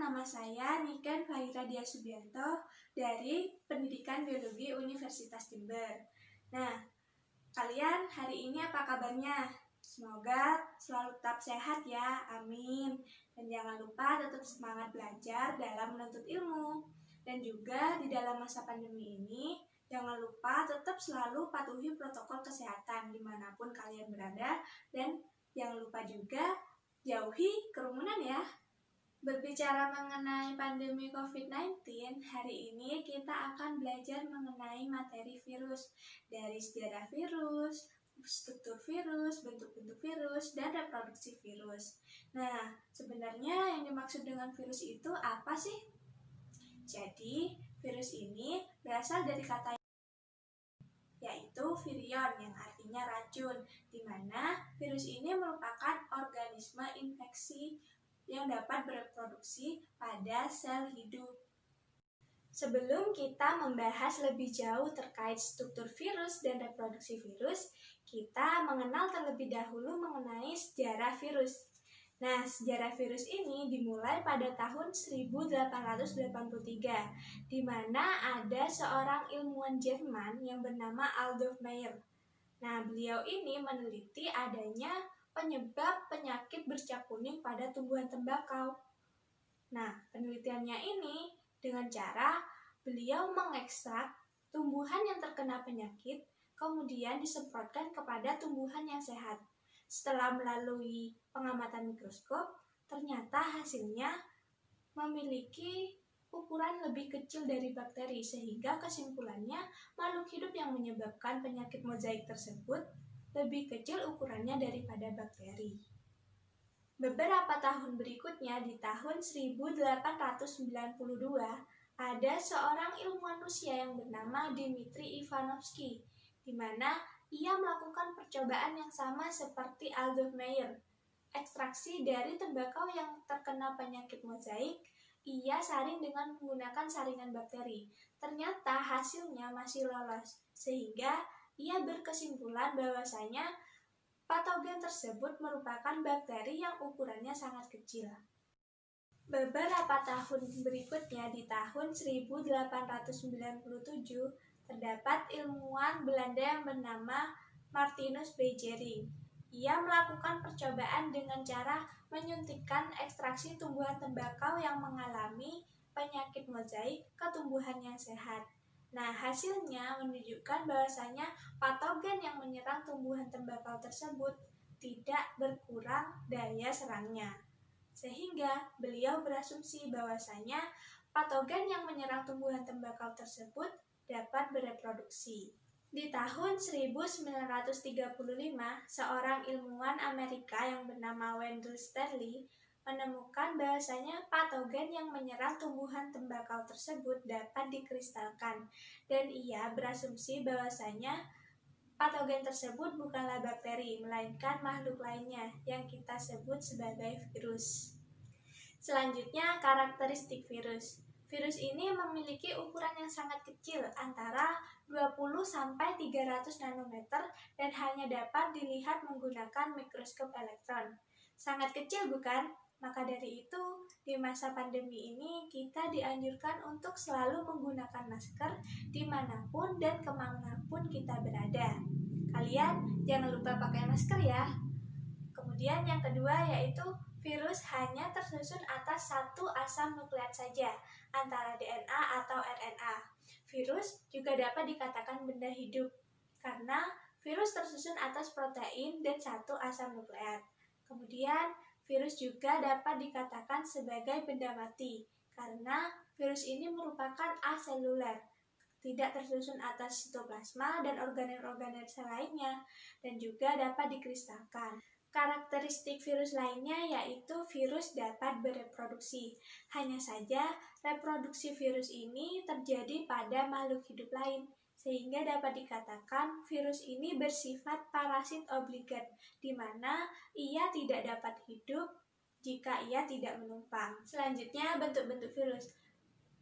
nama saya Niken Fahira Dia Subianto dari Pendidikan Biologi Universitas Jember. Nah, kalian hari ini apa kabarnya? Semoga selalu tetap sehat ya, amin. Dan jangan lupa tetap semangat belajar dalam menuntut ilmu. Dan juga di dalam masa pandemi ini, jangan lupa tetap selalu patuhi protokol kesehatan dimanapun kalian berada. Dan jangan lupa juga jauhi kerumunan ya. Berbicara mengenai pandemi COVID-19, hari ini kita akan belajar mengenai materi virus, dari sejarah virus, struktur virus, bentuk-bentuk virus, dan reproduksi virus. Nah, sebenarnya yang dimaksud dengan virus itu apa sih? Jadi, virus ini berasal dari kata yaitu virion yang artinya racun, di mana virus ini merupakan organisme infeksi yang dapat bereproduksi pada sel hidup. Sebelum kita membahas lebih jauh terkait struktur virus dan reproduksi virus, kita mengenal terlebih dahulu mengenai sejarah virus. Nah, sejarah virus ini dimulai pada tahun 1883, di mana ada seorang ilmuwan Jerman yang bernama Adolf Meyer. Nah, beliau ini meneliti adanya penyebab penyakit bercak kuning pada tumbuhan tembakau. Nah, penelitiannya ini dengan cara beliau mengekstrak tumbuhan yang terkena penyakit, kemudian disemprotkan kepada tumbuhan yang sehat. Setelah melalui pengamatan mikroskop, ternyata hasilnya memiliki ukuran lebih kecil dari bakteri, sehingga kesimpulannya makhluk hidup yang menyebabkan penyakit mozaik tersebut lebih kecil ukurannya daripada bakteri. Beberapa tahun berikutnya, di tahun 1892, ada seorang ilmuwan Rusia yang bernama Dmitri Ivanovsky, di mana ia melakukan percobaan yang sama seperti Adolf Meyer. Ekstraksi dari tembakau yang terkena penyakit mozaik, ia saring dengan menggunakan saringan bakteri. Ternyata hasilnya masih lolos, sehingga ia berkesimpulan bahwasanya patogen tersebut merupakan bakteri yang ukurannya sangat kecil. Beberapa tahun berikutnya, di tahun 1897, terdapat ilmuwan Belanda yang bernama Martinus Beijering. Ia melakukan percobaan dengan cara menyuntikkan ekstraksi tumbuhan tembakau yang mengalami penyakit mozaik ke tumbuhan yang sehat. Nah, hasilnya menunjukkan bahwasanya patogen yang menyerang tumbuhan tembakau tersebut tidak berkurang daya serangnya. Sehingga beliau berasumsi bahwasanya patogen yang menyerang tumbuhan tembakau tersebut dapat bereproduksi. Di tahun 1935, seorang ilmuwan Amerika yang bernama Wendell Sterley menemukan bahwasanya patogen yang menyerang tumbuhan tembakau tersebut dapat dikristalkan, dan ia berasumsi bahwasanya patogen tersebut bukanlah bakteri, melainkan makhluk lainnya yang kita sebut sebagai virus. Selanjutnya, karakteristik virus. Virus ini memiliki ukuran yang sangat kecil, antara 20-300 nanometer, dan hanya dapat dilihat menggunakan mikroskop elektron. Sangat kecil bukan? Maka dari itu, di masa pandemi ini kita dianjurkan untuk selalu menggunakan masker dimanapun dan kemanapun kita berada. Kalian jangan lupa pakai masker ya. Kemudian yang kedua yaitu virus hanya tersusun atas satu asam nukleat saja, antara DNA atau RNA. Virus juga dapat dikatakan benda hidup, karena virus tersusun atas protein dan satu asam nukleat. Kemudian, virus juga dapat dikatakan sebagai benda mati, karena virus ini merupakan aseluler, tidak tersusun atas sitoplasma dan organel-organel sel lainnya, dan juga dapat dikristalkan. Karakteristik virus lainnya yaitu virus dapat bereproduksi. Hanya saja, reproduksi virus ini terjadi pada makhluk hidup lain, sehingga dapat dikatakan virus ini bersifat parasit obligat, di mana ia tidak dapat hidup jika ia tidak menumpang. Selanjutnya, bentuk-bentuk virus.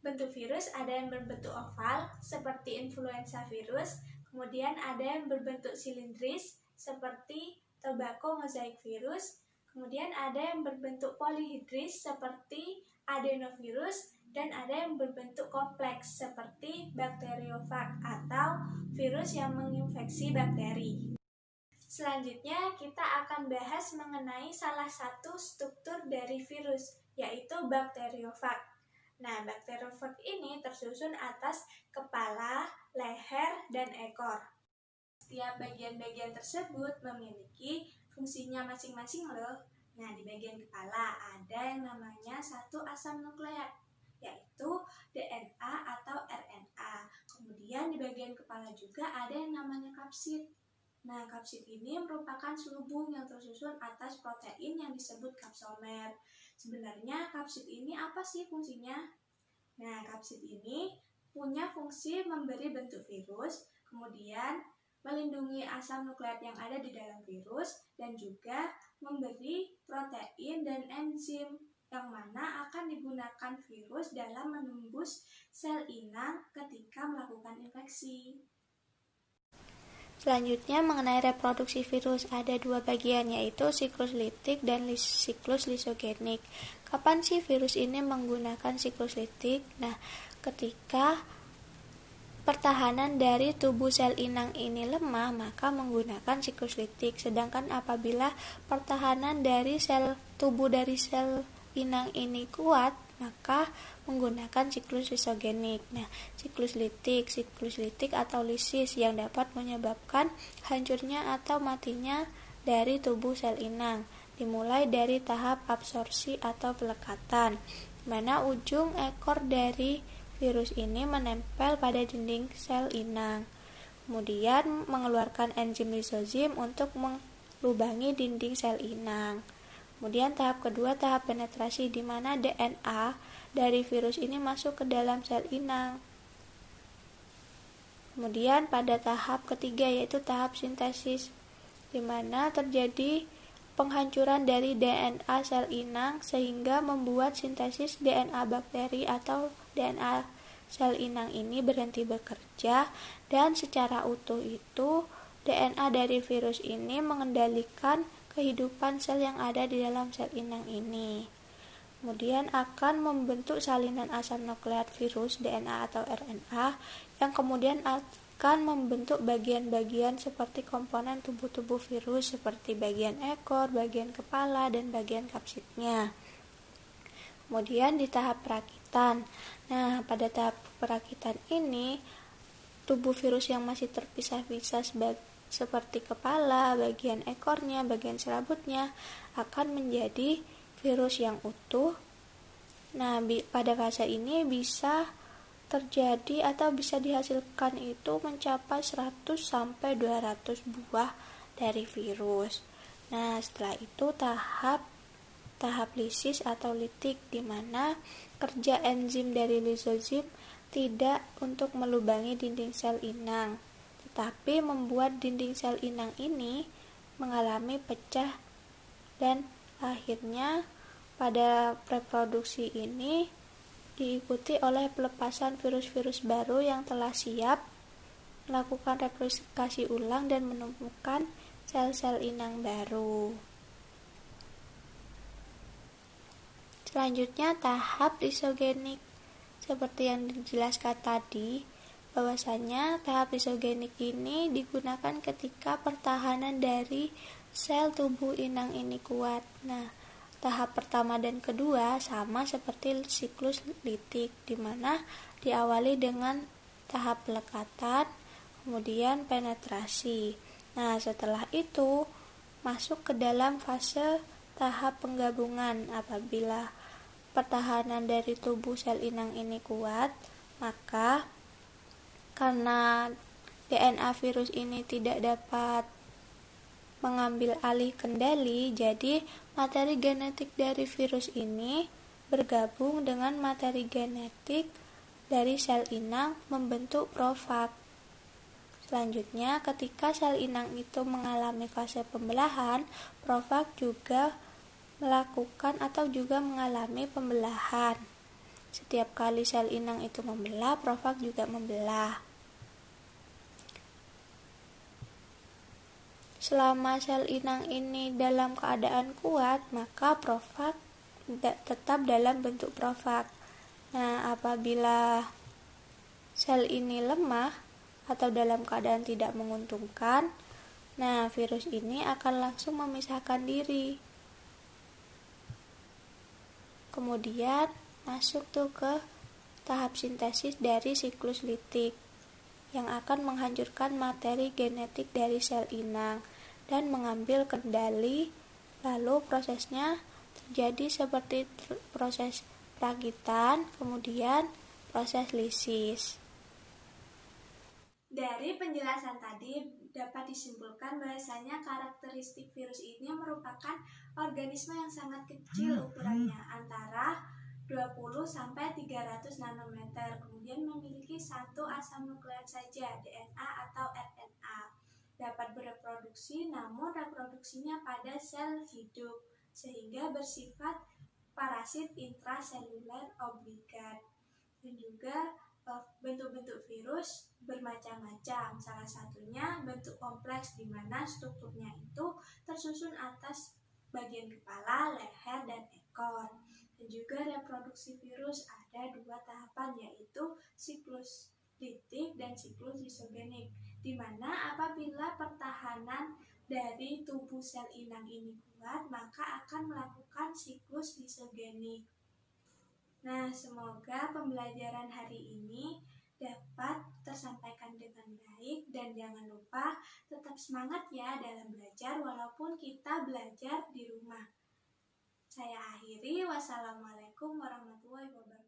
Bentuk virus ada yang berbentuk oval, seperti influenza virus, kemudian ada yang berbentuk silindris, seperti tobacco mosaic virus, kemudian ada yang berbentuk polihedris, seperti adenovirus, dan ada yang berbentuk kompleks seperti bakteriofag atau virus yang menginfeksi bakteri. Selanjutnya kita akan bahas mengenai salah satu struktur dari virus, yaitu bakteriofag. Nah, bakteriofag ini tersusun atas kepala, leher, dan ekor. Setiap bagian-bagian tersebut memiliki fungsinya masing-masing loh. Nah, di bagian kepala ada yang namanya satu asam nukleat, yaitu DNA atau RNA. Kemudian di bagian kepala juga ada yang namanya kapsid. Nah, kapsid ini merupakan selubung yang tersusun atas protein yang disebut kapsomer. Sebenarnya kapsid ini apa sih fungsinya? Nah, kapsid ini punya fungsi memberi bentuk virus, kemudian melindungi asam nukleat yang ada di dalam virus, dan juga memberi protein dan enzim yang mana akan digunakan virus dalam menembus sel inang ketika melakukan infeksi. Selanjutnya mengenai reproduksi virus, ada dua bagian, yaitu siklus litik dan siklus lisogenik. Kapan sih virus ini menggunakan siklus litik? Nah, ketika pertahanan dari tubuh sel inang ini lemah, maka menggunakan siklus litik. Sedangkan apabila pertahanan dari tubuh dari sel inang ini kuat, maka menggunakan siklus lisogenik. Nah, siklus litik atau lisis yang dapat menyebabkan hancurnya atau matinya dari tubuh sel inang, dimulai dari tahap absorpsi atau pelekatan, mana ujung ekor dari virus ini menempel pada dinding sel inang. Kemudian mengeluarkan enzim lisozim untuk melubangi dinding sel inang. Kemudian tahap kedua, tahap penetrasi, di mana DNA dari virus ini masuk ke dalam sel inang. Kemudian pada tahap ketiga, yaitu tahap sintesis, di mana terjadi penghancuran dari DNA sel inang sehingga membuat sintesis DNA bakteri atau DNA sel inang ini berhenti bekerja, dan secara utuh itu DNA dari virus ini mengendalikan kehidupan sel yang ada di dalam sel inang ini. Kemudian akan membentuk salinan asam nukleat virus DNA atau RNA yang kemudian akan membentuk bagian-bagian seperti komponen tubuh-tubuh virus seperti bagian ekor, bagian kepala, dan bagian kapsidnya. Kemudian di tahap perakitan. Nah, pada tahap perakitan ini tubuh virus yang masih terpisah-pisah seperti kepala, bagian ekornya, bagian serabutnya akan menjadi virus yang utuh. Nah, pada fase ini bisa terjadi atau bisa dihasilkan itu mencapai 100 sampai 200 buah dari virus. Nah, setelah itu tahap lisis atau litik, di mana kerja enzim dari lisozim tidak untuk melubangi dinding sel inang, tetapi membuat dinding sel inang ini mengalami pecah, dan akhirnya pada reproduksi ini diikuti oleh pelepasan virus-virus baru yang telah siap melakukan replikasi ulang dan menemukan sel-sel inang baru. Selanjutnya tahap lisogenik. Seperti yang dijelaskan tadi, bahwasanya tahap lisogenik ini digunakan ketika pertahanan dari sel tubuh inang ini kuat. Nah, tahap pertama dan kedua sama seperti siklus litik, di mana diawali dengan tahap pelekatan, kemudian penetrasi. Nah, setelah itu masuk ke dalam fase tahap penggabungan. Apabila pertahanan dari tubuh sel inang ini kuat, maka karena DNA virus ini tidak dapat mengambil alih kendali, jadi materi genetik dari virus ini bergabung dengan materi genetik dari sel inang membentuk profag. Selanjutnya, ketika sel inang itu mengalami fase pembelahan, profag juga melakukan atau juga mengalami pembelahan. Setiap kali sel inang itu membelah, profag juga membelah. Selama sel inang ini dalam keadaan kuat, maka profag tetap dalam bentuk profag. Nah, apabila sel ini lemah atau dalam keadaan tidak menguntungkan, nah virus ini akan langsung memisahkan diri. Kemudian masuk tuh ke tahap sintesis dari siklus litik yang akan menghancurkan materi genetik dari sel inang dan mengambil kendali. Lalu prosesnya terjadi seperti proses perakitan, kemudian proses lisis. Dari penjelasan tadi dapat disimpulkan bahwasanya karakteristik virus ini merupakan organisme yang sangat kecil ukurannya, antara 20 sampai 300 nanometer, kemudian memiliki satu asam nukleat saja, DNA atau RNA. Dapat bereproduksi, namun reproduksinya pada sel hidup, sehingga bersifat parasit intraseluler obligat. Dan juga bentuk-bentuk virus bermacam-macam. Salah satunya bentuk kompleks, di mana strukturnya itu tersusun atas bagian kepala, leher, dan ekor. Dan juga reproduksi virus ada dua tahapan, yaitu siklus litik dan siklus lisogenik, di mana apabila pertahanan dari tubuh sel inang ini kuat, maka akan melakukan siklus lisogenik. Nah, semoga pembelajaran hari ini dapat tersampaikan dengan baik, dan jangan lupa tetap semangat ya dalam belajar walaupun kita belajar di rumah. Saya akhiri, wassalamualaikum warahmatullahi wabarakatuh.